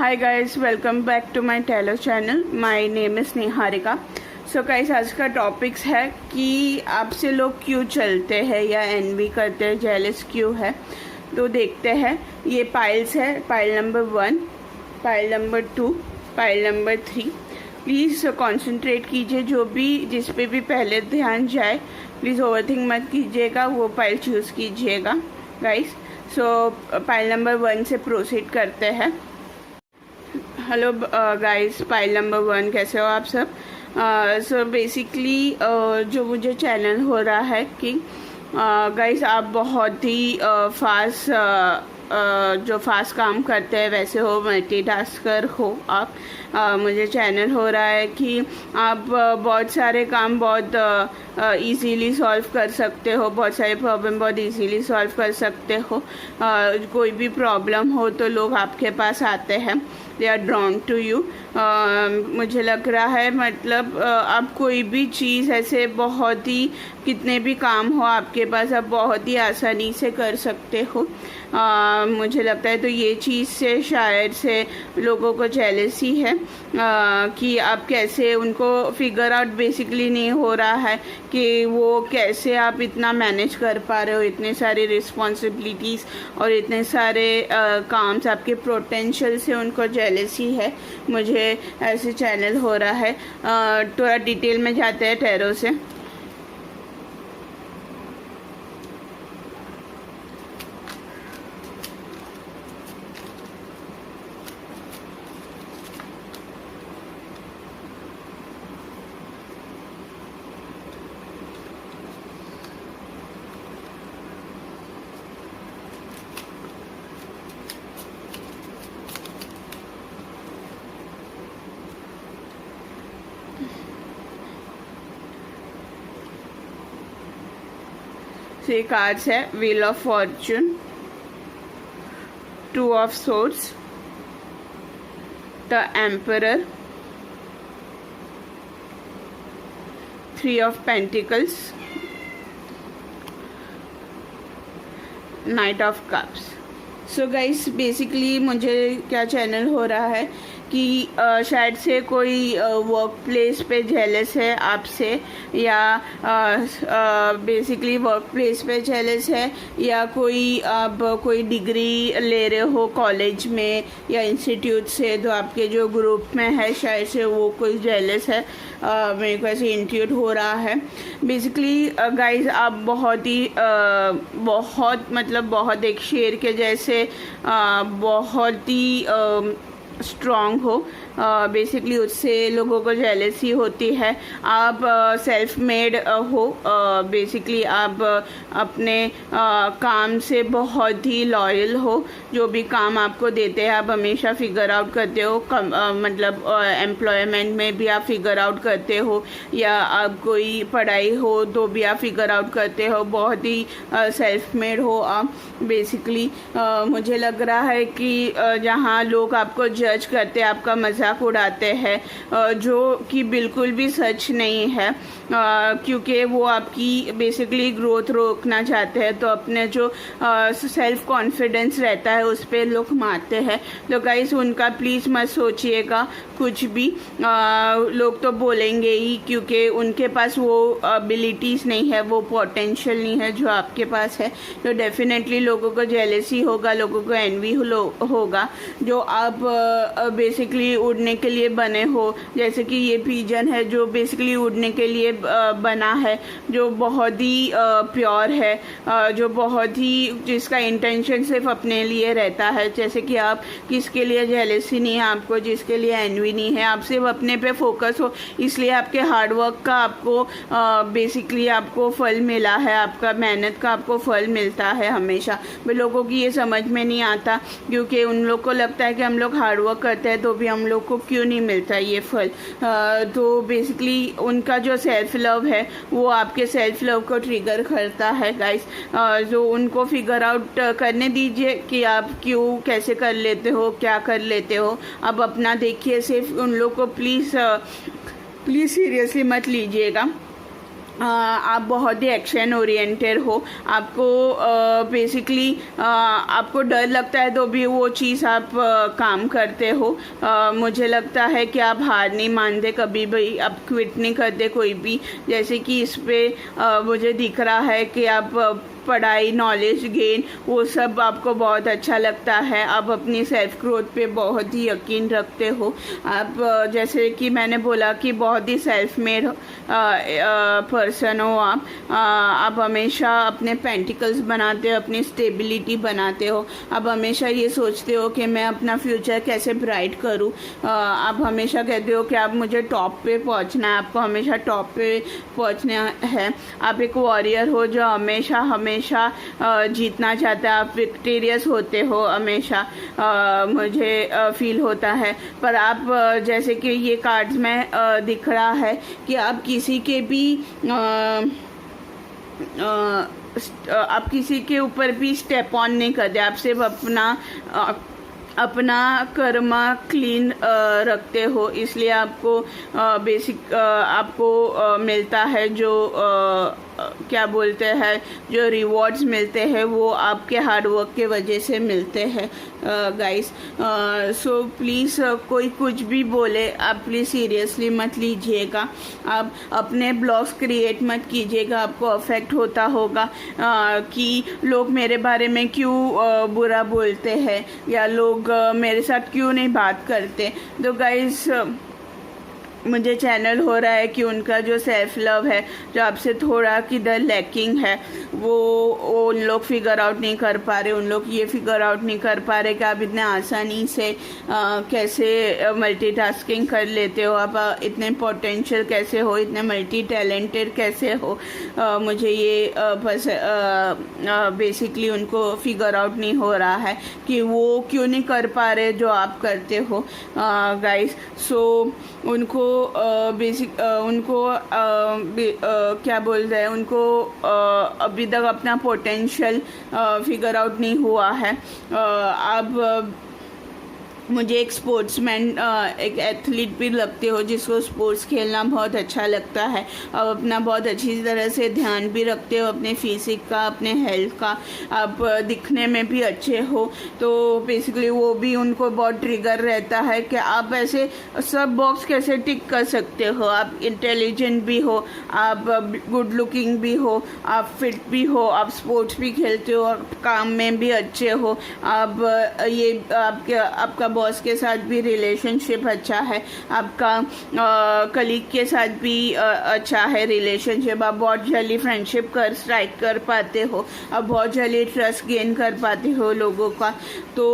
Hi guys, welcome back to my tailor channel. My name is Niharika. So guys, आज का topics है कि आपसे लोग क्यों चलते हैं या एनवी करते हैं, जेलस क्यों है। तो देखते हैं। ये पाइल्स है, pile number 1, pile number 2, pile number 3। Please concentrate कीजिए, जो भी जिस पे भी पहले ध्यान जाए प्लीज़ ओवरथिंक मत कीजिएगा, वो पाइल चूज़ कीजिएगा गाइस। सो पाइल नंबर 1 से प्रोसीड करते हैं। हेलो गाइस, पाइल नंबर 1, कैसे हो आप सब। सो बेसिकली जो मुझे चैनल हो रहा है कि गाइस आप बहुत ही जो फास्ट काम करते हैं वैसे हो, मल्टीटास्कर हो आप। मुझे चैनल हो रहा है कि आप बहुत सारे काम बहुत इजीली सॉल्व कर सकते हो, बहुत सारे प्रॉब्लम बहुत इजीली सॉल्व कर सकते हो। कोई भी प्रॉब्लम हो तो लोग आपके पास आते हैं, they are drawn to you. मुझे लग रहा है मतलब आप कोई भी चीज़ ऐसे बहुत ही कितने भी काम हो आपके पास आप बहुत ही आसानी से कर सकते हो। मुझे लगता है तो ये चीज़ से शायद से लोगों को जेलसी है कि आप कैसे उनको फिगर आउट बेसिकली नहीं हो रहा है कि वो कैसे आप इतना मैनेज कर पा रहे हो, इतने सारे रिस्पॉन्सिबिलिटीज़ और इतने सारे काम्स आपके पोटेंशियल से उनको जेलसी है। मुझे ऐसे चैनल हो रहा है। थोड़ा डिटेल में जाते हैं टैरो से। थ्री कार्ड्स है, wheel of Fortune, 2 of swords, the emperor, 3 of pentacles, night of cups. So guys, basically मुझे क्या चैनल हो रहा है कि शायद से कोई वर्क प्लेस पे जेलस है आपसे, या बेसिकली वर्क प्लेस पे जेलस है, या कोई आप कोई डिग्री ले रहे हो कॉलेज में या इंस्टीट्यूट से, तो आपके जो ग्रुप में है शायद से वो कोई जेलस है। मेरे को ऐसे इंट्यूट हो रहा है। बेसिकली गाइज आप बहुत ही बहुत एक शेर के जैसे बहुत ही स्ट्रॉन्ग हो। बेसिकली उससे लोगों को जेलसी होती है। आप सेल्फ मेड हो। बेसिकली आप अपने काम से बहुत ही लॉयल हो। जो भी काम आपको देते हैं आप हमेशा फिगर आउट करते हो। मतलब एम्प्लॉयमेंट में भी आप फिगर आउट करते हो, या आप कोई पढ़ाई हो तो भी आप फिगर आउट करते हो। बहुत ही सेल्फ मेड हो आप। बेसिकली मुझे लग रहा है कि जहाँ लोग आपको जज करते हैं, आपका मजाक उड़ाते हैं, जो कि बिल्कुल भी सच नहीं है, क्योंकि वो आपकी बेसिकली ग्रोथ रोकना चाहते हैं। तो अपने जो सेल्फ कॉन्फिडेंस रहता है उस पर लोग मारते हैं। तो गाइस उनका प्लीज़ मत सोचिएगा कुछ भी। लोग तो बोलेंगे ही, क्योंकि उनके पास वो एबिलिटीज़ नहीं है, वो पोटेंशियल नहीं है जो आपके पास है। तो डेफिनेटली लोगों को जेलसी होगा, लोगों को एनवी होगा। जो आप बेसिकली उड़ने के लिए बने हो, जैसे कि ये पिजन है जो बेसिकली उड़ने के लिए बना है, जो बहुत ही प्योर है, जो बहुत ही जिसका इंटेंशन सिर्फ अपने लिए रहता है। जैसे कि आप किसके लिए जेलसी नहीं है आपको, जिसके लिए एनवी नहीं है, आप सिर्फ अपने पे फोकस हो, इसलिए आपके हार्डवर्क का आपको बेसिकली आपको फल मिला है, आपका मेहनत का आपको फल मिलता है हमेशा। लोगों की ये समझ में नहीं आता, क्योंकि उन लोग को लगता है कि हम लोग हार्डवर्क करते हैं तो भी हम लोग को क्यों नहीं मिलता ये फल। तो बेसिकली उनका जो सेल्फ लव है वो आपके सेल्फ लव को ट्रिगर करता है गाइस। जो उनको फिगर आउट करने दीजिए कि आप क्यों कैसे कर लेते हो, क्या कर लेते हो। अब अपना देखिए, सिर्फ उन लोग को प्लीज़ सीरियसली मत लीजिएगा। आप बहुत ही एक्शन ओरिएंटेड हो। आपको बेसिकली आपको डर लगता है तो भी वो चीज़ आप काम करते हो। मुझे लगता है कि आप हार नहीं मानते कभी भी, आप क्विट नहीं करते कोई भी। जैसे कि इस पे मुझे दिख रहा है कि आप पढ़ाई, नॉलेज गेन, वो सब आपको बहुत अच्छा लगता है। आप अपनी सेल्फ ग्रोथ पे बहुत ही यकीन रखते हो। आप जैसे कि मैंने बोला कि बहुत ही सेल्फ मेड पर्सन हो आप हमेशा अपने पेंटिकल्स बनाते हो, अपनी स्टेबिलिटी बनाते हो। आप हमेशा ये सोचते हो कि मैं अपना फ्यूचर कैसे ब्राइट करूँ। आप हमेशा कहते हो कि आप मुझे टॉप पे पहुँचना है, आपको हमेशा टॉप पे पहुँचना है। आप एक वॉरियर हो जो हमेशा जीतना चाहता है। आप विक्टोरियस होते हो हमेशा, मुझे फील होता है। पर आप जैसे कि ये कार्ड्स में दिख रहा है कि आप किसी के भी आप किसी के ऊपर भी स्टेप ऑन नहीं करते। आप सिर्फ अपना कर्मा क्लीन रखते हो, इसलिए आपको आपको मिलता है जो क्या बोलते हैं, जो रिवॉर्ड्स मिलते हैं वो आपके हार्ड वर्क के वजह से मिलते हैं गाइस। सो प्लीज़ कोई कुछ भी बोले आप प्लीज़ सीरियसली मत लीजिएगा। आप अपने ब्लॉग्स क्रिएट मत कीजिएगा। आपको अफेक्ट होता होगा कि लोग मेरे बारे में क्यों बुरा बोलते हैं या लोग मेरे साथ क्यों नहीं बात करते। तो गाइस मुझे चैनल हो रहा है कि उनका जो सेल्फ लव है, जो आपसे थोड़ा किधर लैकिंग है, वो उन लोग फिगर आउट नहीं कर पा रहे। उन लोग ये फिगर आउट नहीं कर पा रहे कि आप इतने आसानी से कैसे मल्टीटास्किंग कर लेते हो, आप इतने पोटेंशियल कैसे हो, इतने मल्टी टैलेंटेड कैसे हो। मुझे ये बेसिकली उनको फिगर आउट नहीं हो रहा है कि वो क्यों नहीं कर पा रहे जो आप करते हो गाइस। सो उनको क्या बोलते हैं, उनको अभी तक अपना पोटेंशियल फिगर आउट नहीं हुआ है। अब मुझे एक स्पोर्ट्समैन, एक एथलीट भी लगते हो जिसको स्पोर्ट्स खेलना बहुत अच्छा लगता है। अब अपना बहुत अच्छी तरह से ध्यान भी रखते हो अपने फिजिक का, अपने हेल्थ का। आप दिखने में भी अच्छे हो, तो बेसिकली वो भी उनको बहुत ट्रिगर रहता है कि आप ऐसे सब बॉक्स कैसे टिक कर सकते हो। आप इंटेलिजेंट भी हो, आप गुड लुकिंग भी हो, आप फिट भी हो, आप स्पोर्ट्स भी खेलते हो, आप काम में भी अच्छे हो, आप ये आपका बॉस के साथ भी रिलेशनशिप अच्छा है, आपका कलीग के साथ भी अच्छा है रिलेशनशिप। आप बहुत जल्दी फ्रेंडशिप स्ट्राइक कर पाते हो, आप बहुत जल्दी ट्रस्ट गेन कर पाते हो लोगों का। तो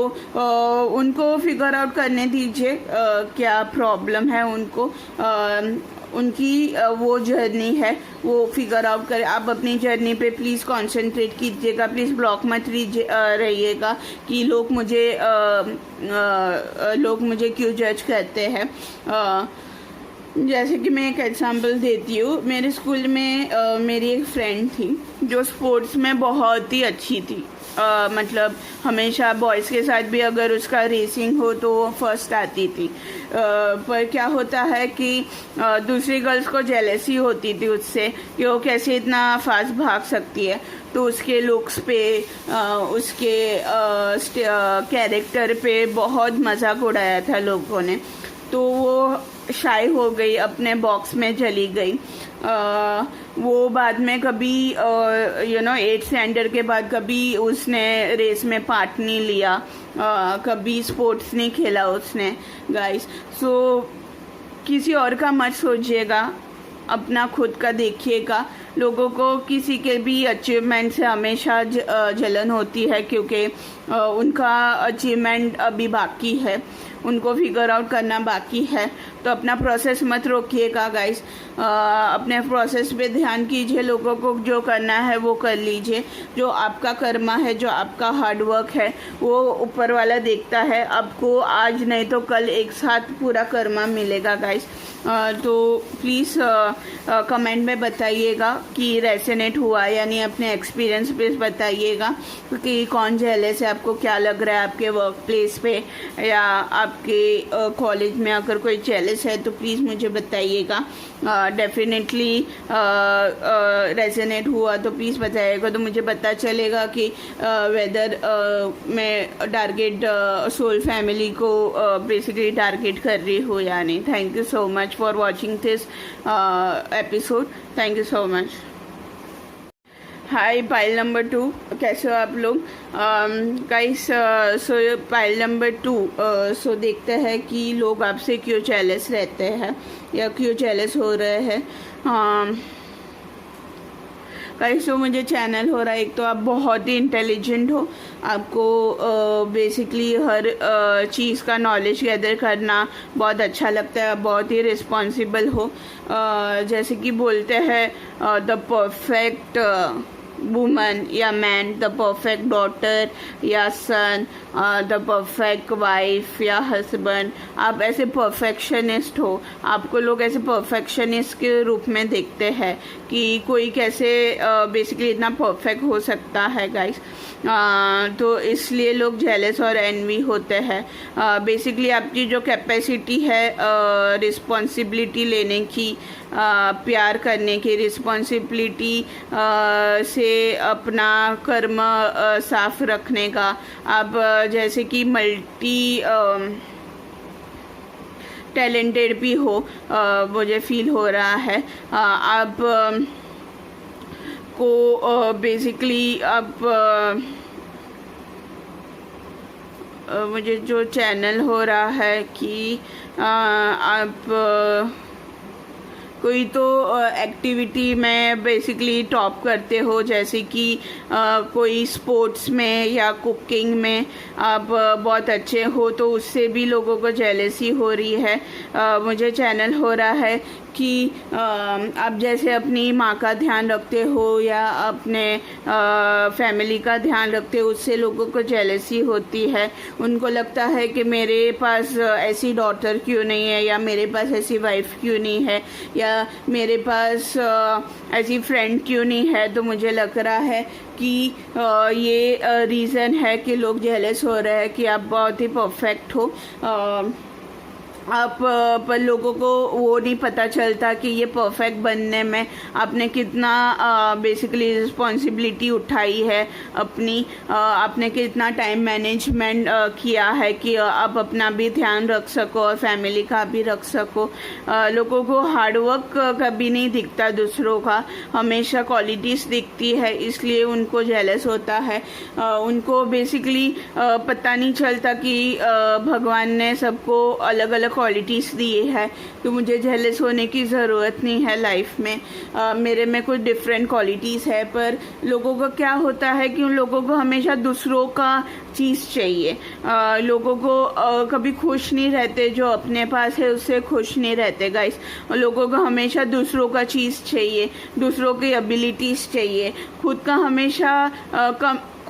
उनको फिगर आउट करने दीजिए क्या प्रॉब्लम है उनको। उनकी वो जर्नी है, वो फिगर आउट करें। आप अपनी जर्नी पे प्लीज़ कंसंट्रेट कीजिएगा। प्लीज़ ब्लॉक मत रहिएगा कि लोग मुझे क्यों जज करते हैं। जैसे कि मैं एक एग्जांपल देती हूँ। मेरे स्कूल में मेरी एक फ्रेंड थी जो स्पोर्ट्स में बहुत ही अच्छी थी। मतलब हमेशा बॉयज़ के साथ भी अगर उसका रेसिंग हो तो वो फर्स्ट आती थी। पर क्या होता है कि दूसरी गर्ल्स को जेलसी होती थी उससे कि वो कैसे इतना फास्ट भाग सकती है। तो उसके लुक्स पे, उसके कैरेक्टर पे बहुत मजाक उड़ाया था लोगों ने। तो वो शाय हो गई, अपने बॉक्स में चली गई। वो बाद में कभी 8th स्टैंडर्ड के बाद कभी उसने रेस में पार्ट नहीं लिया, कभी स्पोर्ट्स नहीं खेला उसने गाइस। सो किसी और का मत सोचिएगा, अपना खुद का देखिएगा। लोगों को किसी के भी अचीवमेंट से हमेशा जलन होती है क्योंकि उनका अचीवमेंट अभी बाकी है, उनको फिगर आउट करना बाकी है। तो अपना प्रोसेस मत रोकिएगा गाइस, अपने प्रोसेस पे ध्यान कीजिए। लोगों को जो करना है वो कर लीजिए। जो आपका कर्मा है, जो आपका हार्ड वर्क है, वो ऊपर वाला देखता है। आपको आज नहीं तो कल एक साथ पूरा कर्मा मिलेगा गाइस। तो प्लीज़ कमेंट में बताइएगा आपकी रेजोनेट हुआ या नहीं, अपने एक्सपीरियंस पे बताइएगा कि कौन जेलस है, आपको क्या लग रहा है आपके वर्क प्लेस पे या आपके कॉलेज में अगर कोई जेलस है तो प्लीज़ मुझे बताइएगा। डेफिनेटली रेजोनेट हुआ तो प्लीज़ बताइएगा, तो मुझे पता चलेगा कि वेदर मैं टारगेट सोल फैमिली को बेसिकली टारगेट कर रही हूँ या नहीं। Thank you so much for watching this episode. Thank you so much. Hi pile number 2, कैसे हो आप लोग गाइस? सो पाइल नंबर 2, सो देखते हैं कि लोग आपसे क्यों जेलस रहते हैं या क्यों जेलस हो रहे हैं। गाइस तो मुझे चैनल हो रहा है, एक तो आप बहुत ही इंटेलिजेंट हो, आपको बेसिकली हर चीज़ का नॉलेज गैदर करना बहुत अच्छा लगता है, बहुत ही रिस्पॉन्सिबल हो। जैसे कि बोलते हैं द परफेक्ट वुमन या मैन, द परफेक्ट डॉटर या सन, द परफेक्ट वाइफ या हस्बैंड। आप ऐसे परफेक्शनिस्ट हो, आपको लोग ऐसे परफेक्शनिस्ट के रूप में देखते हैं कि कोई कैसे बेसिकली इतना परफेक्ट हो सकता है गाइस। तो इसलिए लोग जेलस और एनवी होते हैं। बेसिकली आपकी जो कैपेसिटी है रिस्पॉन्सिबिलिटी लेने की, प्यार करने की, रिस्पॉन्सिबिलिटी से अपना कर्म साफ रखने का, आप जैसे कि मल्टी टैलेंटेड भी हो, मुझे फील हो रहा है। आप को बेसिकली आप मुझे जो चैनल हो रहा है कि आप कोई तो एक्टिविटी में बेसिकली टॉप करते हो, जैसे कि कोई स्पोर्ट्स में या कुकिंग में आप बहुत अच्छे हो, तो उससे भी लोगों को जेलसी हो रही है। मुझे चैनल हो रहा है कि आप जैसे अपनी माँ का ध्यान रखते हो या अपने फैमिली का ध्यान रखते हो, उससे लोगों को जेलसी होती है। उनको लगता है कि मेरे पास ऐसी डॉटर क्यों नहीं है, या मेरे पास ऐसी वाइफ क्यों नहीं है, या मेरे पास ऐसी फ्रेंड क्यों नहीं है। तो मुझे लग रहा है कि ये रीज़न है कि लोग जेलस हो रहे हैं कि आप बहुत ही परफेक्ट हो। आप पर लोगों को वो नहीं पता चलता कि ये परफेक्ट बनने में आपने कितना बेसिकली रिस्पॉन्सिबिलिटी उठाई है अपनी, आपने कितना टाइम मैनेजमेंट किया है कि आप अपना भी ध्यान रख सको और फैमिली का भी रख सको। लोगों को हार्डवर्क कभी नहीं दिखता, दूसरों का हमेशा क्वालिटीज़ दिखती है, इसलिए उनको जेलस होता है। उनको बेसिकली पता नहीं चलता कि भगवान ने सबको अलग अलग क्वालिटीज़ दिए है, तो मुझे जेलस होने की ज़रूरत नहीं है लाइफ में। मेरे में कुछ डिफरेंट क्वालिटीज़ है, पर लोगों को क्या होता है कि उन लोगों को हमेशा दूसरों का चीज़ चाहिए। लोगों को कभी खुश नहीं रहते, जो अपने पास है उससे खुश नहीं रहते गाइस। लोगों को हमेशा दूसरों का चीज़ चाहिए, दूसरों की एबिलिटीज़ चाहिए।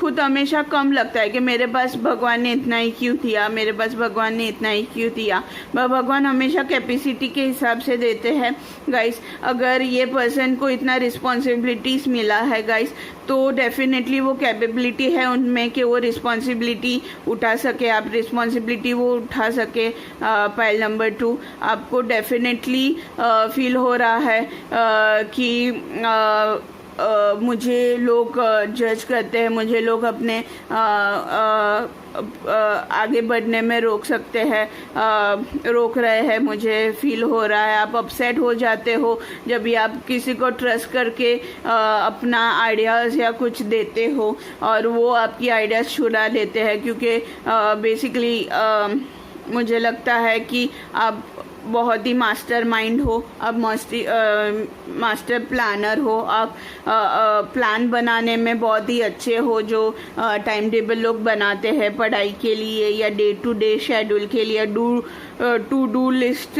खुद हमेशा कम लगता है कि मेरे पास भगवान ने इतना ही क्यों दिया, मेरे पास भगवान ने इतना ही क्यों दिया। भगवान हमेशा कैपेसिटी के हिसाब से देते हैं गाइस। अगर ये पर्सन को इतना रिस्पॉन्सिबिलिटीज़ मिला है गाइस, तो डेफिनेटली वो कैपेबिलिटी है उनमें कि वो रिस्पॉन्सिबिलिटी उठा सके, आप रिस्पॉन्सिबिलिटी वो उठा सके। पाइल नंबर 2, आपको डेफिनेटली फील हो रहा है कि मुझे लोग जज करते हैं, मुझे लोग अपने आगे बढ़ने में रोक सकते हैं, रोक रहे हैं, मुझे फील हो रहा है। आप अपसेट हो जाते हो जब भी आप किसी को ट्रस्ट करके अपना आइडियाज़ या कुछ देते हो और वो आपकी आइडियाज़ चुरा लेते हैं, क्योंकि बेसिकली मुझे लगता है कि आप बहुत ही मास्टर माइंड हो, आप मास्टर प्लानर हो, आप प्लान बनाने में बहुत ही अच्छे हो। जो टाइम टेबल लोग बनाते हैं पढ़ाई के लिए या डे टू डे शेड्यूल के लिए, टू डू लिस्ट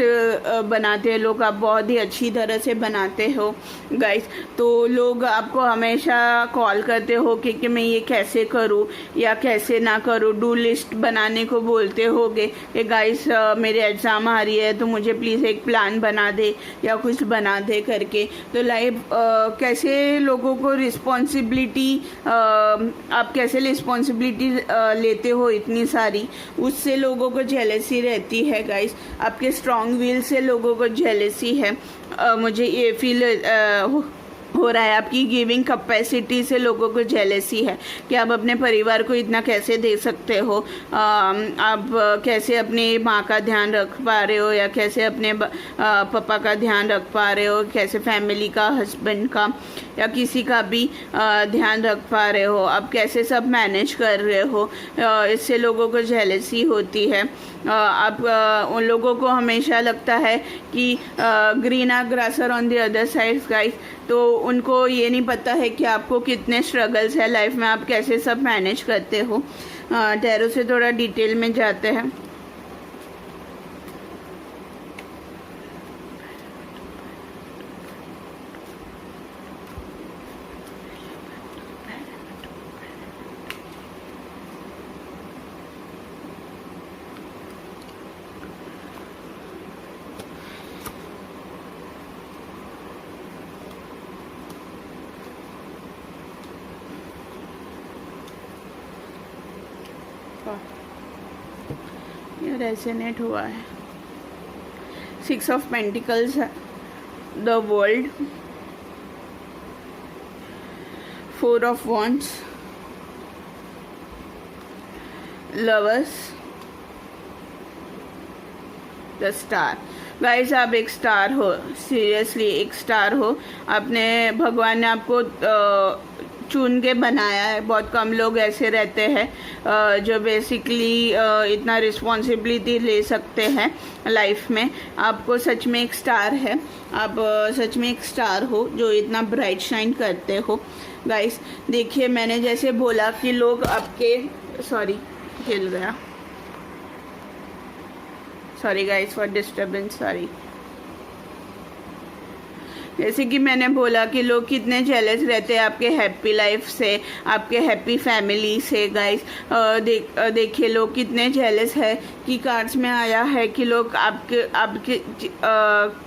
बनाते हैं लोग, आप बहुत ही अच्छी तरह से बनाते हो गाइस। तो लोग आपको हमेशा कॉल करते हो कि मैं ये कैसे करूँ या कैसे ना करूँ, डू लिस्ट बनाने को बोलते होगे कि गाइस मेरे एग्ज़ाम आ रही है तो मुझे प्लीज़ एक प्लान बना दे या कुछ बना दे करके। तो लाइफ कैसे लोगों को रिस्पॉन्सिबिलिटी, आप कैसे रिस्पॉन्सिबिलिटी लेते हो इतनी सारी, उससे लोगों को जेलसी रहती है गाइस। आपके स्ट्रॉन्ग विल से लोगों को जेलसी है, मुझे ये फील हो रहा है। आपकी गिविंग कैपेसिटी से लोगों को जेलसी है कि आप अपने परिवार को इतना कैसे दे सकते हो, आप कैसे अपनी माँ का ध्यान रख पा रहे हो, या कैसे अपने पापा का ध्यान रख पा रहे हो, कैसे फैमिली का, हस्बैंड का या किसी का भी ध्यान रख पा रहे हो, आप कैसे सब मैनेज कर रहे हो। इससे लोगों को जेलसी होती है। आप उन लोगों को हमेशा लगता है कि greener grass on the other side guys, तो उनको ये नहीं पता है कि आपको कितने स्ट्रगल्स है लाइफ में, आप कैसे सब मैनेज करते हो। टैरो से थोड़ा डिटेल में जाते हैं। ये रेजोनेट हुआ है। 6 of pentacles, the world, 4 of wands, lovers, the star. Guys आप एक स्टार हो, सीरियसली एक स्टार हो। आपने, भगवान ने आपको चुन के बनाया है। बहुत कम लोग ऐसे रहते हैं जो बेसिकली इतना रिस्पॉन्सिबिलिटी ले सकते हैं लाइफ में। आपको सच में एक स्टार है, आप सच में एक स्टार हो जो इतना ब्राइट शाइन करते हो। गाइस देखिए, मैंने जैसे बोला कि लोग आपके, सॉरी हिल गया, sorry guys for disturbance, sorry. जैसे कि मैंने बोला कि लोग कितने जेलस रहते हैं आपके हैप्पी लाइफ से, आपके हैप्पी फैमिली से। गाइस देखिए लोग कितने जेलस है कि कार्ड्स में आया है कि लोग आपके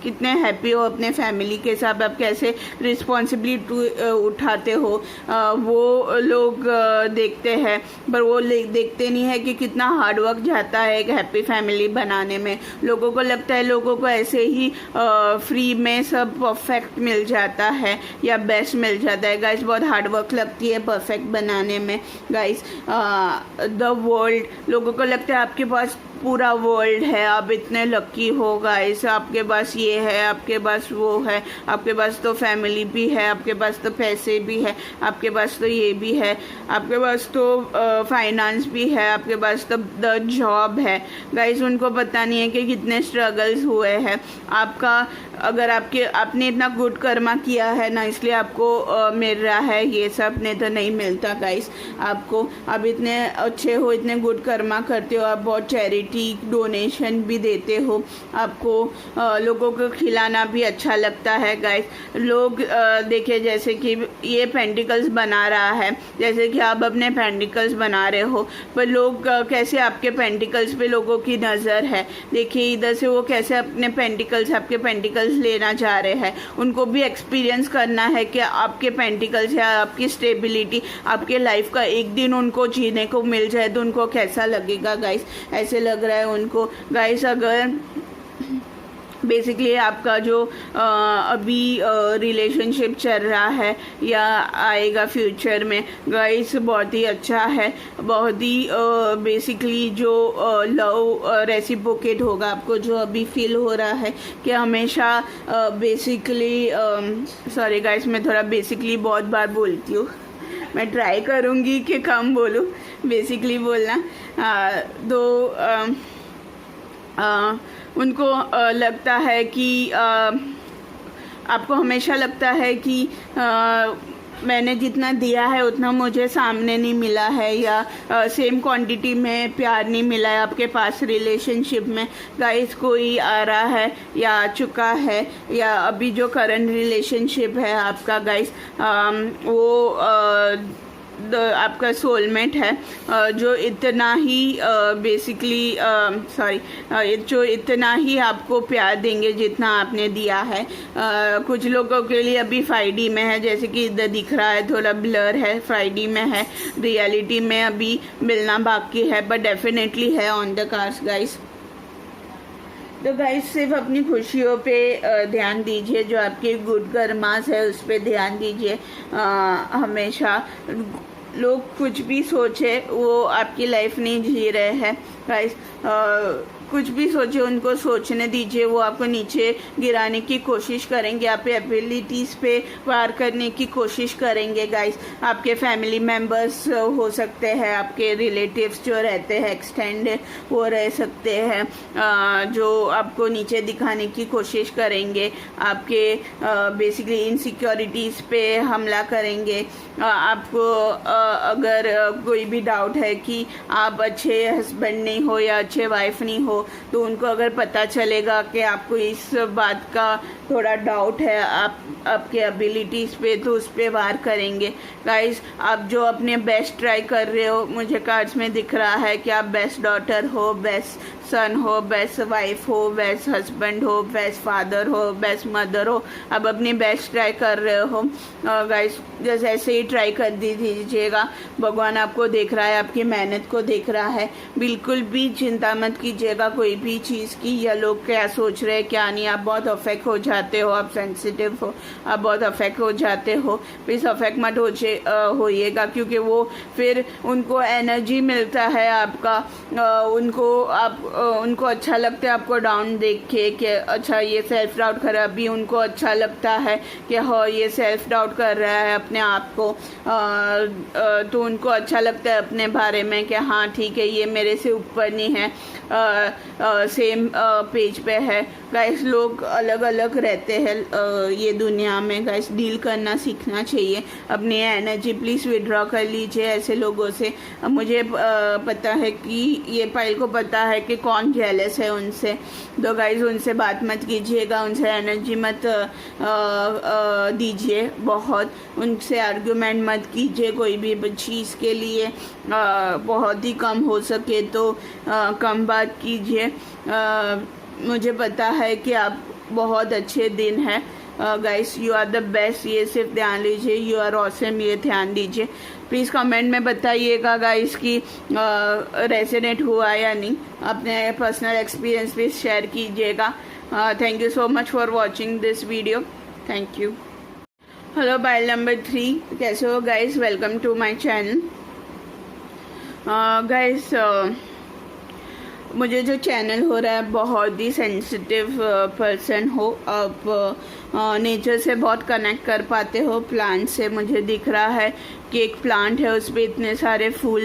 कितने हैप्पी हो अपने फैमिली के साथ, आप कैसे रिस्पॉन्सिबिलिटी उठाते हो, वो लोग देखते हैं। पर वो देखते नहीं है कि कितना हार्ड वर्क जाता है एक हैप्पी फैमिली बनाने में। लोगों को लगता है लोगों को ऐसे ही फ्री में सब परफेक्ट मिल जाता है या बेस्ट मिल जाता है। गाइस बहुत हार्ड वर्क लगती है परफेक्ट बनाने में। गाइस द वर्ल्ड, लोगों को लगता है आपके पास पूरा वर्ल्ड है, आप इतने लकी हो गाइस, आपके पास ये है, आपके पास वो है, आपके पास तो फैमिली भी है, आपके पास तो पैसे भी है, आपके पास तो ये भी है, आपके पास तो फाइनेंस भी है, आपके पास तो द जॉब है। गाइस उनको पता नहीं है कि कितने स्ट्रगल्स हुए हैं। आपका, अगर आपने इतना गुड कर्मा किया है ना, इसलिए आपको मिल रहा है ये सब, नहीं तो नहीं मिलता गाइस आपको। आप इतने अच्छे हो, इतने गुड कर्मा करते हो, आप बहुत चैरिटी डोनेशन भी देते हो, आपको लोगों को खिलाना भी अच्छा लगता है। गाइस लोग देखिए, जैसे कि ये पेंटिकल्स बना रहा है, जैसे कि आप अपने पेंटिकल्स बना रहे हो, पर लोग कैसे आपके पेंटिकल्स पे लोगों की नज़र है। देखिए इधर से वो कैसे अपने पेंटिकल्स, आपके पेंटिकल्स लेना चाह रहे हैं। उनको भी एक्सपीरियंस करना है कि आपके पेंटिकल्स या आपकी स्टेबिलिटी, आपके लाइफ का एक दिन उनको जीने को मिल जाए तो उनको कैसा लगेगा। गाइस ऐसे लग रहा है उनको। गाइस अगर बेसिकली आपका जो अभी रिलेशनशिप चल रहा है या आएगा फ्यूचर में, गाइस बहुत ही अच्छा है, बहुत ही बेसिकली जो लव रेसिप्रोकेट होगा आपको, जो अभी फील हो रहा है कि हमेशा बेसिकली, सॉरी गाइस मैं थोड़ा बेसिकली बहुत बार बोलती हूँ, मैं ट्राई करूँगी कि कम बोलूँ बेसिकली बोलना। उनको लगता है कि आपको हमेशा लगता है कि मैंने जितना दिया है उतना मुझे सामने नहीं मिला है, या सेम क्वांटिटी में प्यार नहीं मिला है आपके पास रिलेशनशिप में। गाइस कोई आ रहा है या आ चुका है, या अभी जो करंट रिलेशनशिप है आपका गाइस, वो आपका सोलमेट है, जो इतना ही बेसिकली जो इतना ही आपको प्यार देंगे जितना आपने दिया है। कुछ लोगों के लिए अभी 5D में है, जैसे कि इधर दिख रहा है, थोड़ा ब्लर है, 5D में है, रियलिटी में अभी मिलना बाकी है, बट डेफिनेटली है ऑन द कार्ड्स गाइस। तो गाइस सिर्फ अपनी खुशियों पे ध्यान दीजिए, जो आपके गुड कर्मास है उस पर ध्यान दीजिए। हमेशा लोग कुछ भी सोचे, वो आपकी लाइफ नहीं जी रहे हैं गाइस। कुछ भी सोचे, उनको सोचने दीजिए, वो आपको नीचे गिराने की कोशिश करेंगे, आप एबिलिटीज़ पे वार करने की कोशिश करेंगे गाइस। आपके फैमिली मेम्बर्स हो सकते हैं, आपके रिलेटिव्स जो रहते हैं एक्सटेंड, वो रह सकते हैं, जो आपको नीचे दिखाने की कोशिश करेंगे, आपके बेसिकली इनसिक्योरिटीज़ पे हमला करेंगे। आपको अगर कोई भी डाउट है कि आप अच्छे हस्बैंड नहीं हो या अच्छे वाइफ नहीं हो, तो उनको अगर पता चलेगा कि आपको इस बात का थोड़ा डाउट है आपके एबिलिटीज़ पे, तो उस पर वार करेंगे गाइस। आप जो अपने बेस्ट ट्राई कर रहे हो, मुझे कार्ड्स में दिख रहा है कि आप बेस्ट डॉटर हो, बेस्ट सन हो, बेस्ट वाइफ हो, बेस्ट हस्बैंड हो, बेस्ट फादर हो, बेस्ट मदर हो। आप अपनी बेस्ट ट्राई कर रहे हो गाइस। जैसे ऐसे ही ट्राई कर दीजिएगा, भगवान आपको देख रहा है, आपकी मेहनत को देख रहा है। बिल्कुल भी चिंता मत कीजिएगा कोई भी चीज़ की, या लोग क्या सोच रहे हैं क्या नहीं। आप बहुत अफेक्ट हो जाते हो, आप सेंसिटिव हो, आप बहुत अफेक्ट हो जाते हो। प्लीज़ अफेक्ट मत होइएगा, क्योंकि वो फिर उनको एनर्जी मिलता है आपका, उनको अच्छा लगता है आपको डाउन देख के कि अच्छा ये सेल्फ डाउट कर रहा है। अभी उनको अच्छा लगता है कि हाँ ये सेल्फ डाउट कर रहा है अपने आप को, तो उनको अच्छा लगता है अपने बारे में कि हाँ ठीक है, ये मेरे से ऊपर नहीं है, सेम पेज पे है। गाइस लोग अलग अलग रहते हैं ये दुनिया में गाइस, डील करना सीखना चाहिए। अपनी एनर्जी प्लीज़ विड्रॉ कर लीजिए ऐसे लोगों से। मुझे पता है कि ये पाइल को पता है कि कौन जेलस है उनसे, तो गाइस उनसे बात मत कीजिएगा, उनसे एनर्जी मत दीजिए, बहुत उनसे आर्गुमेंट मत कीजिए कोई भी चीज़ के लिए। बहुत ही कम हो सके तो कम बात कीजिए। मुझे पता है कि आप बहुत अच्छे दिन हैं guys, you are the best, ये सिर्फ ध्यान लीजिए। यू आर ऑसम, ये ध्यान दीजिए। प्लीज़ कमेंट में बताइएगा गाइस कि रेजोनेट हुआ या नहीं। अपने पर्सनल एक्सपीरियंस भी शेयर कीजिएगा। Thank you so much for watching this video. Thank you. Hello pile number 3, कैसे हो guys? Welcome to my channel guys. मुझे जो चैनल हो रहा है, बहुत ही सेंसिटिव पर्सन हो आप, नेचर से बहुत कनेक्ट कर पाते हो, प्लांट से। मुझे दिख रहा है कि एक प्लांट है, उस पर इतने सारे फूल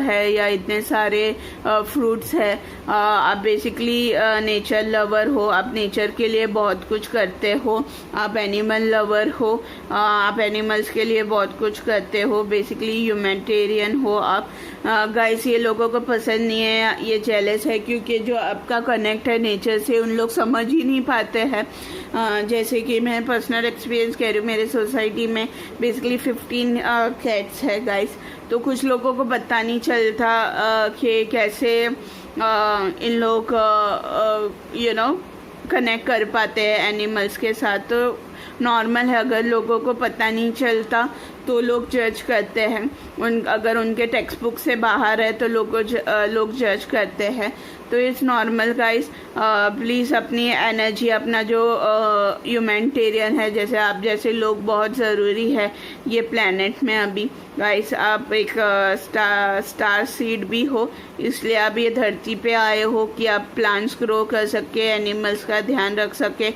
है या इतने सारे फ्रूट्स है। आप बेसिकली नेचर लवर हो, आप नेचर के लिए बहुत कुछ करते हो, आप एनिमल लवर हो, आप एनिमल्स के लिए बहुत कुछ करते हो, बेसिकली ह्यूमैनिटेरियन हो आप। गाइस ये लोगों को पसंद नहीं है, ये जेलस है, क्योंकि जो आपका कनेक्ट है नेचर से, उन लोग समझ ही नहीं पाते हैं। जैसे कि मैं पर्सनल एक्सपीरियंस कह रही हूँ, मेरे सोसाइटी में बेसिकली 15 कैट्स है गाइस। तो कुछ लोगों को पता नहीं चलता कि कैसे इन लोग कनेक्ट कर पाते हैं एनिमल्स के साथ। तो नॉर्मल है, अगर लोगों को पता नहीं चलता तो लोग जज करते हैं। अगर उनके टेक्स्ट बुक से बाहर है तो लोग जज करते हैं। तो इट्स नॉर्मल गाइस। प्लीज़ अपनी एनर्जी, अपना जो ह्यूमैनिटेरियन है, जैसे आप जैसे लोग बहुत ज़रूरी है ये प्लेनेट में अभी गाइस। आप एक स्टार सीड भी हो, इसलिए आप ये धरती पे आए हो कि आप प्लांट्स ग्रो कर सके, एनिमल्स का ध्यान रख सके,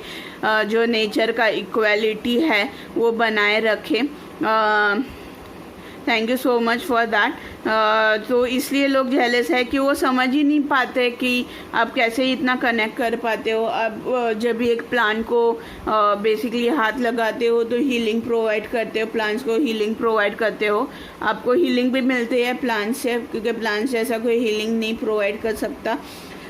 जो नेचर का इक्वालिटी है वो बनाए रखें। Thank you so much for that. तो इसलिए लोग जेलस है कि वो समझ ही नहीं पाते कि आप कैसे इतना कनेक्ट कर पाते हो। आप जब भी एक प्लांट को बेसिकली हाथ लगाते हो तो हीलिंग प्रोवाइड करते हो, प्लांट्स को हीलिंग प्रोवाइड करते हो। आपको हीलिंग भी मिलती है प्लांट से, क्योंकि प्लांट से ऐसा कोई हीलिंग नहीं प्रोवाइड कर सकता।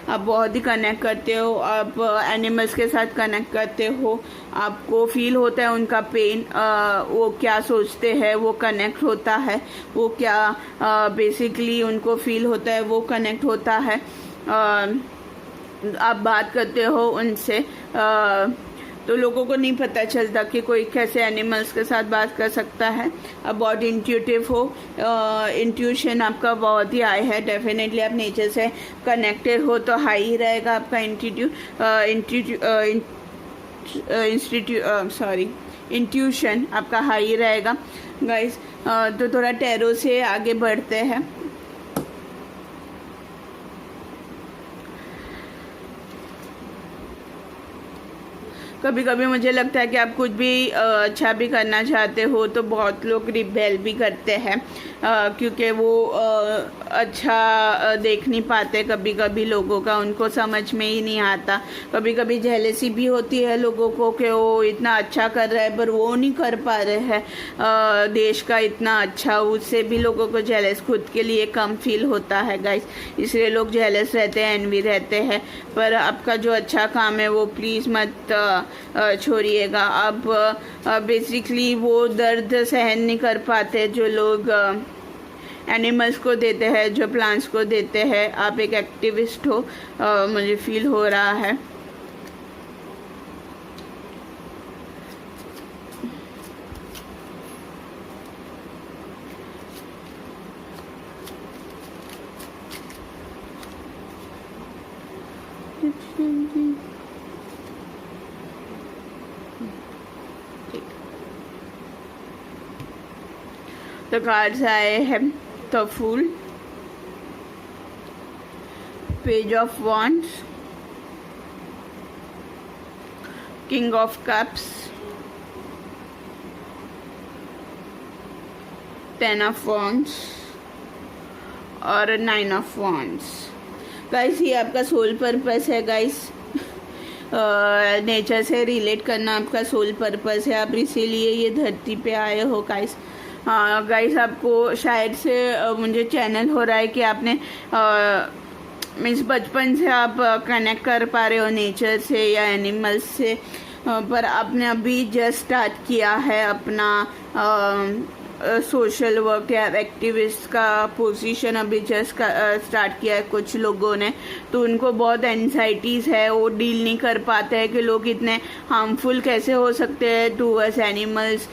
आप बहुत ही कनेक्ट करते हो, आप एनिमल्स के साथ कनेक्ट करते हो, आपको फील होता है उनका पेन, वो क्या सोचते हैं वो कनेक्ट होता है, वो क्या बेसिकली उनको फील होता है वो कनेक्ट होता है। आप बात करते हो उनसे तो लोगों को नहीं पता चलता कि कोई कैसे एनिमल्स के साथ बात कर सकता है। आप बहुत इंट्यूटिव हो, इंट्यूशन आपका बहुत ही हाई है। डेफिनेटली आप नेचर से कनेक्टेड हो तो हाई ही रहेगा आपका इंट्यूशन आपका हाई रहेगा गाइस। तो थोड़ा टैरो से आगे बढ़ते हैं। कभी कभी मुझे लगता है कि आप कुछ भी अच्छा भी करना चाहते हो तो बहुत लोग रिबेल भी करते हैं, क्योंकि वो अच्छा देख नहीं पाते कभी कभी लोगों का, उनको समझ में ही नहीं आता। कभी कभी जेलसी भी होती है लोगों को कि वो इतना अच्छा कर रहा है पर वो नहीं कर पा रहे हैं देश का इतना अच्छा, उससे भी लोगों को जेलस खुद के लिए कम फील होता है गाइस। इसलिए लोग जेलस रहते हैं, एनवी रहते हैं। पर आपका जो अच्छा काम है वो प्लीज़ मत छोड़िएगा। आप बेसिकली वो दर्द सहन नहीं कर पाते जो लोग एनिमल्स को देते हैं, जो प्लांट्स को देते हैं। आप एक एक्टिविस्ट हो, मुझे फील हो रहा है। तो कार्ड्स आए हैं the fool, page of wands, king of cups, 10 of wands और 9 ऑफ वॉन्ड्स। गाइस ये आपका सोल पर्पस है गाइस। नेचर से रिलेट करना आपका सोल पर्पस है, आप इसीलिए ये धरती पे आए हो गाइस। हाँ गाइस, आपको शायद से मुझे चैनल हो रहा है कि आपने मीन्स बचपन से आप कनेक्ट कर पा रहे हो नेचर से या एनिमल्स से, पर आपने अभी जस्ट स्टार्ट किया है अपना सोशल वर्क या एक्टिविस्ट का पोजीशन अभी जस्ट स्टार्ट किया है कुछ लोगों ने। तो उनको बहुत एंजाइटीज़ है, वो डील नहीं कर पाते हैं कि लोग इतने हार्मफुल कैसे हो सकते हैं टूवर्ड्स एनिमल्स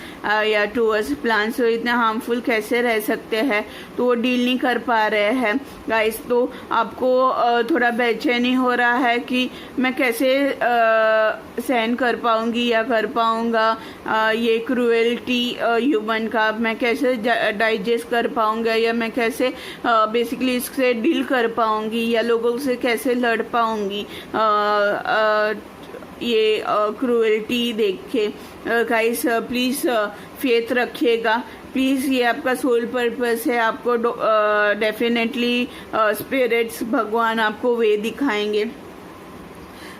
या टूवर्ड्स प्लांट्स, तो इतने हार्मफुल कैसे रह सकते हैं, तो वो डील नहीं कर पा रहे हैं गाइस। तो आपको थोड़ा बेचैनी हो रहा है कि मैं कैसे सहन कर पाऊँगी या कर पाऊँगा ये क्रूएल्टी ह्यूमन का, मैं कैसे डाइजेस्ट कर पाऊँगा या मैं कैसे बेसिकली इससे डील कर पाऊँगी या लोगों से कैसे लड़ पाऊँगी ये क्रूएल्टी देख के। गाइस प्लीज़ फेथ रखिएगा प्लीज़, ये आपका सोल पर्पस है। आपको डेफिनेटली स्पिरिट्स भगवान आपको वे दिखाएंगे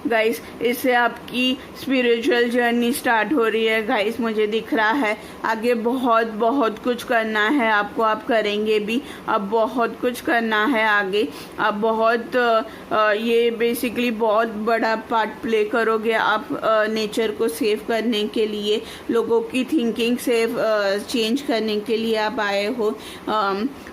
गाइस। इससे आपकी स्पिरिचुअल जर्नी स्टार्ट हो रही है गाइस, मुझे दिख रहा है। आगे बहुत बहुत कुछ करना है आपको, आप करेंगे भी। अब बहुत कुछ करना है आगे, आप बहुत ये बेसिकली बहुत बड़ा पार्ट प्ले करोगे आप नेचर को सेव करने के लिए, लोगों की थिंकिंग सेव चेंज करने के लिए आप आए हो।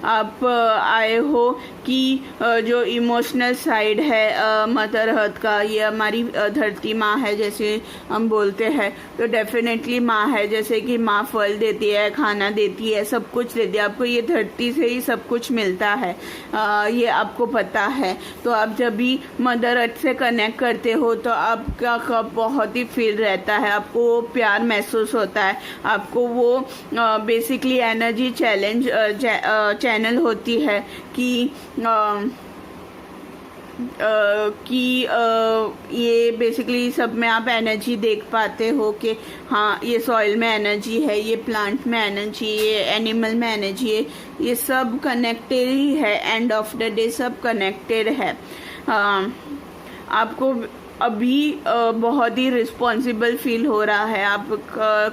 आप आए हो कि जो इमोशनल साइड है मदर अर्थ का, ये हमारी धरती माँ है जैसे हम बोलते हैं, तो डेफिनेटली माँ है। जैसे कि माँ फल देती है, खाना देती है, सब कुछ देती है आपको, ये धरती से ही सब कुछ मिलता है, ये आपको पता है। तो आप जब भी मदर अर्थ से कनेक्ट करते हो तो आपका कब बहुत ही फील रहता है, आपको वो प्यार महसूस होता है, आपको वो बेसिकली एनर्जी चैनल होती है कि ये बेसिकली सब में आप एनर्जी देख पाते हो कि हाँ ये सॉइल में एनर्जी है, ये प्लांट में एनर्जी, ये एनिमल में एनर्जी है, ये सब कनेक्टेड ही है। एंड ऑफ द डे सब कनेक्टेड है। आपको अभी बहुत ही रिस्पॉन्सिबल फील हो रहा है, आप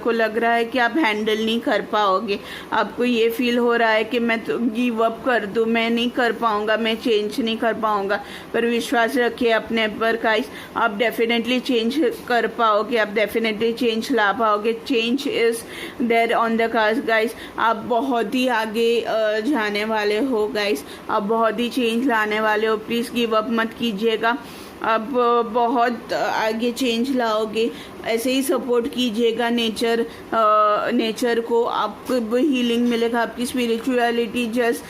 को लग रहा है कि आप हैंडल नहीं कर पाओगे, आपको ये फील हो रहा है कि मैं तो गिव अप कर दूँ, मैं नहीं कर पाऊँगा, मैं चेंज नहीं कर पाऊँगा। पर विश्वास रखिए अपने पर गाइस, आप डेफिनेटली चेंज कर पाओगे, आप डेफिनेटली चेंज ला पाओगे। Change is there on the cards guys. आप बहुत ही आगे जाने वाले हो गाइस, आप बहुत ही चेंज लाने वाले हो। प्लीज़ गिव अप मत कीजिएगा, आप बहुत आगे चेंज लाओगे। ऐसे ही सपोर्ट कीजिएगा नेचर को, आपको हीलिंग मिलेगा। आपकी स्पिरिचुअलिटी जस्ट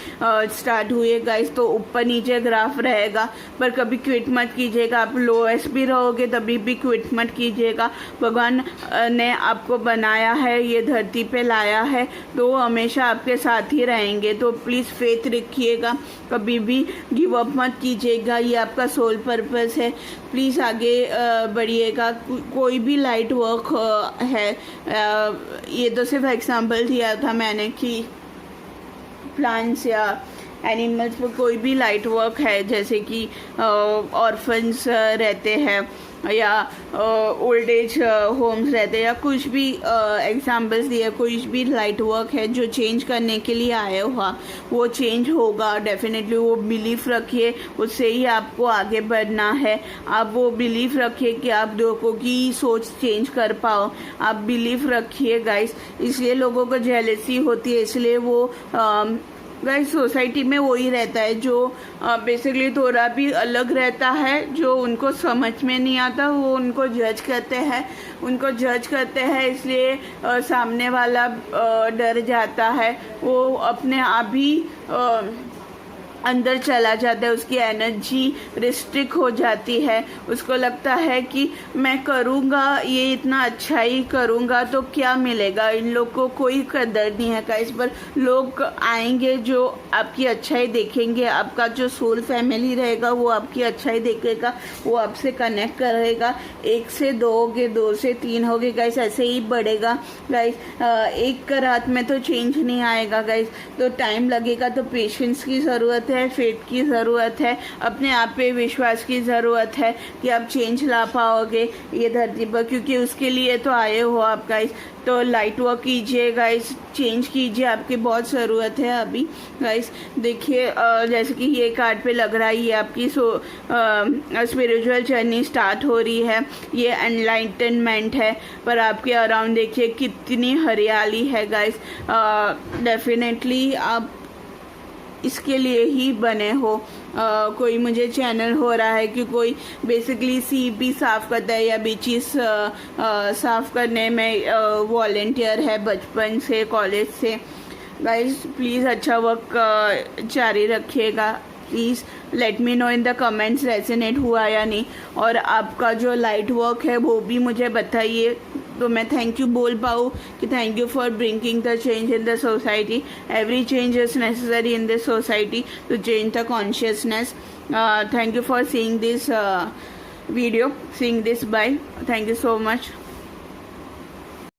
स्टार्ट हुई है गाइस, तो ऊपर नीचे ग्राफ रहेगा, पर कभी क्विट मत कीजिएगा। आप लोएस्ट भी रहोगे तभी भी क्विट मत कीजिएगा। भगवान ने आपको बनाया है, ये धरती पे लाया है, तो हमेशा आपके साथ ही रहेंगे। तो प्लीज़ फेथ रखिएगा, कभी भी गिव अप मत कीजिएगा, ये आपका सोल पर्पस है। प्लीज़ आगे बढ़िएगा। कोई भी लाइट वर्क है, ये तो सिर्फ एग्जांपल दिया था मैंने कि प्लांट्स या एनिमल्स पर कोई भी लाइट वर्क है, जैसे कि ऑर्फन्स रहते हैं या ओल्ड एज होम्स रहते हैं, या कुछ भी एग्जांपल्स दिए, कोई भी लाइट वर्क है जो चेंज करने के लिए आया हुआ, वो चेंज होगा डेफिनेटली। वो बिलीफ रखिए, उससे ही आपको आगे बढ़ना है। आप वो बिलीफ रखिए कि आप लोगों की सोच चेंज कर पाओ, आप बिलीफ रखिए गाइस। इसलिए लोगों को जेलसी होती है, इसलिए वो गाइस सोसाइटी में वही रहता है जो बेसिकली थोड़ा भी अलग रहता है, जो उनको समझ में नहीं आता, वो उनको जज करते हैं। इसलिए सामने वाला डर जाता है, वो अपने आप ही अंदर चला जाता है, उसकी एनर्जी रिस्ट्रिक्ट हो जाती है। उसको लगता है कि मैं करूँगा, ये इतना अच्छा ही करूँगा तो क्या मिलेगा। इन लोग को कोई कदर नहीं है गाइस, पर लोग आएंगे जो आपकी अच्छाई देखेंगे। आपका जो सोल फैमिली रहेगा वो आपकी अच्छाई देखेगा, वो आपसे कनेक्ट करेगा। 1 से 2 होगे, 2 से 3 होगे गाइस, ऐसे ही बढ़ेगा गाइस। एक रात में तो चेंज नहीं आएगा गाइस, तो टाइम लगेगा। तो पेशेंस की ज़रूरत है, फेथ की ज़रूरत है, अपने आप पे विश्वास की ज़रूरत है कि आप चेंज ला पाओगे ये धरती पर, क्योंकि उसके लिए तो आए हो आप गाइस। तो लाइट वर्क कीजिए गाइस, चेंज कीजिए, आपकी बहुत ज़रूरत है अभी गाइस। देखिए जैसे कि ये कार्ड पे लग रहा है, ये आपकी स्पिरिचुअल जर्नी स्टार्ट हो रही है, ये एनलाइटनमेंट है। पर आपके अराउंड देखिए कितनी हरियाली है गाइस। डेफिनेटली आप इसके लिए ही बने हो। कोई मुझे चैनल हो रहा है कि कोई बेसिकली सीपी साफ़ करता है या बीचेस साफ़ करने में वॉलेंटियर है बचपन से, कॉलेज से। गाइस प्लीज़ अच्छा वर्क जारी रखिएगा। Please let me know in the comments resonate हुआ या नहीं, और आपका जो लाइट वर्क है वो भी मुझे बताइए, तो मैं थैंक यू बोल पाऊँ कि thank you for bringing the change in the society. Every change is necessary in this society to change the consciousness. Thank you for seeing this video, seeing this bye. Thank you so much.